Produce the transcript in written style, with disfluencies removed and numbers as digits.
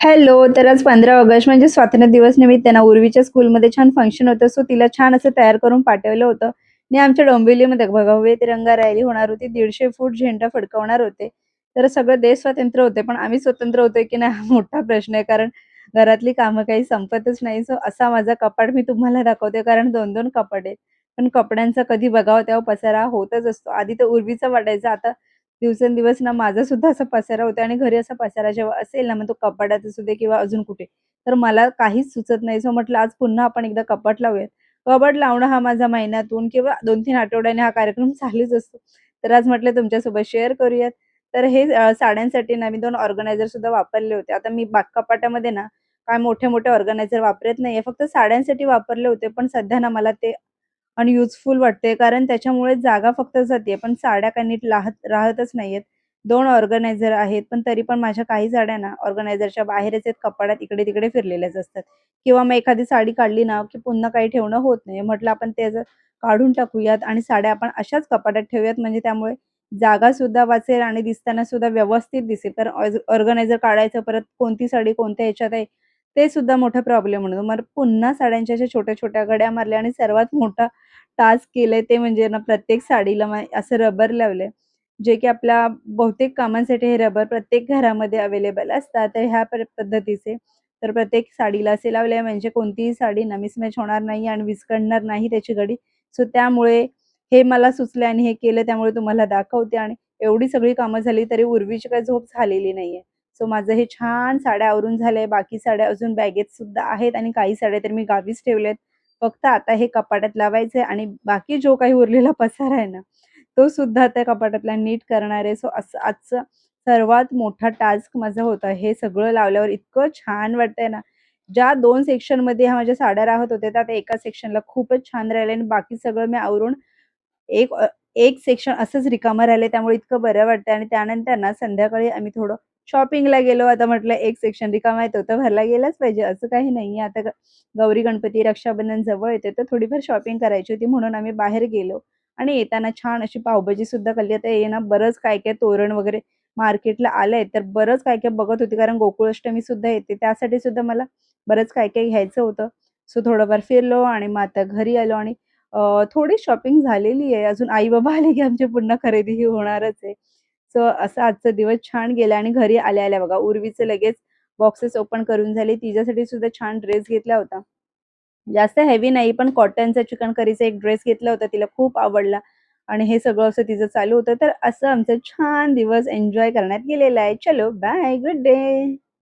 Hello. तर आज 15 August म्हणजे स्वातंत्र्य दिवस निमित्त ना उर्वीच्या स्कूलमध्ये छान फंक्शन होतं. सो तिला छान असं तयार करून पाठवलं होतं आणि आमच्या डोंबिवलीमध्ये भव्य तिरंगा रॅली होणार होती. 150 फूट झेंडा फडकवणार होते. तर सगळं देश स्वतंत्र होते, पण आम्ही स्वतंत्र होतोय की नाही हा मोठा प्रश्न आहे. कारण घरातली कामं काही संपतच नाही. सो असा माझा कपाट मी तुम्हाला दाखवते, कारण 2-2 कपाट आहेत. पण कपड्यांचा कधी बघावं तेव्हा पसारा होतच असतो. आधी तर उर्वीचा वाटायचा, आता दिवसेंदिवस ना माझा सुद्धा असा पसारा होता आणि घरी असा पसारा जेव्हा असेल ना, मग तो कपाटात असू दे किंवा अजून कुठे, तर मला काहीच सुचत नाही. सो म्हटलं आज पुन्हा आपण एकदा कपाट लावूयात. कपाट लावणं हा माझा महिन्यातून किंवा 2-3 आठवड्याने हा कार्यक्रम चालूच असतो. तर आज म्हटलं तुमच्यासोबत शेअर करूयात. तर हे साड्यांसाठी ना मी 2 ऑर्गनायझर सुद्धा वापरले होते. आता मी कपाटामध्ये ना काय मोठे-मोठे ऑर्गनायझर वापरत नाहीये. फक्त साड्यांसाठी वापरले होते. पण सध्या ना मला ते अनयुजफुल वाटते, कारण त्याच्यामुळे जागा फक्त जाते, पण साड्या काही नीट राहतच नाहीयेत. 2 ऑर्गनायझर आहेत, पण तरी पण माझ्या काही साड्या ना ऑर्गनायझरच्या बाहेरच आहेत, कपाटात इकडे-तिकडे फिरलेल्याच असतात. किंवा मग एखादी साडी काढली ना, की पुन्हा काही ठेवणं होत नाही. म्हटलं आपण त्याचं काढून टाकूयात आणि साड्या आपण अशाच कपाटात ठेवूयात, म्हणजे त्यामुळे जागासुद्धा वाचेल आणि दिसताना सुद्धा व्यवस्थित दिसेल. कारण ऑर्गनायझर काढायचं, परत कोणती साडी कोणत्या ह्याच्यात आहे, ते सुद्धा मोठा प्रॉब्लेम होतो. मग पुन्हा साड्यांच्या अशा छोट्या-छोट्या घड्या मारल्या आणि सर्वात मोठा टास्क केलंय ते म्हणजे ना प्रत्येक साडीला असं रबर लावलंय, जे की आपल्या बहुतेक कामांसाठी हे रबर प्रत्येक घरामध्ये अवेलेबल असतात. तर ह्या पद्धतीचे तर प्रत्येक साडीला असे लावले म्हणजे कोणतीही साडी ना मिसमॅच होणार नाही आणि विस्कटणार नाही त्याची घडी. सो त्यामुळे हे मला सुचले आणि हे केलं, त्यामुळे तुम्हाला दाखवते. आणि एवढी सगळी कामं झाली तरी उर्वीची काही झोप झालेली नाहीये. सो माझं हे छान साड्या आवरून झालंय. बाकी साड्या अजून बॅगेत सुद्धा आहेत आणि काही साड्या तर मी गावीच ठेवल्यात. फक्त आता हे कपाटात लावायचंय आणि बाकी जो काही उरलेला पसारा आहे ना, तो सुद्धा त्या कपाटातला नीट करणार आहे. सो असं आजचा सर्वात मोठा टास्क माझा होता. हे सगळं लावल्यावर इतकं छान वाटतंय ना. ज्या 2 सेक्शनमध्ये ह्या माझ्या साड्या राहत होत्या, त्या आता एका सेक्शनला खूपच छान राहिल्या आणि बाकी सगळं मी आवरून एक एक सेक्शन असंच रिकामं राहिलंय, त्यामुळे इतकं बरं वाटतंय. आणि त्यानंतर ना संध्याकाळी आम्ही थोडं शॉपिंगला गेलो. आता म्हटलं एक सेक्शन रिकामा आहे, तो तर भरला गेलाच पाहिजे, असं काही नाहीये. आता गौरी गणपती, रक्षाबंधन जवळ येते, तर थोडीफार शॉपिंग करायची होती म्हणून आम्ही बाहेर गेलो आणि येताना छान अशी पावभाजी सुद्धा खाल्ली. आता ये ना बरंच काय-काय तोरण वगैरे मार्केटला आलंय, तर बरंच काय-काय बघत होते, कारण गोकुळाष्टमी सुद्धा येते. त्यासाठी सुद्धा मला बरंच काय-काय घ्यायचं होतं. सो थोडंफार फिरलो आणि मग आता घरी आलो आणि थोडी शॉपिंग झालेली आहे. अजून आई-बाबा आले की आमची पुन्हा खरेदी ही होणारच आहे. सो असा आजचा दिवस छान गेला आणि घरी आल्या-आल्या बघा उर्वीचे लगेच बॉक्सेस ओपन करून झाले. तिच्यासाठी सुद्धा छान ड्रेस घेतला होता. जास्त हेवी नाही, पण कॉटनचा चिकन करीचा एक ड्रेस घेतला होता. तिला खूप आवडला आणि हे सगळं असं तिचं चालू होतं. तर असं आमचा छान दिवस एन्जॉय करण्यात गेलेला आहे. चलो बाय, गुड डे.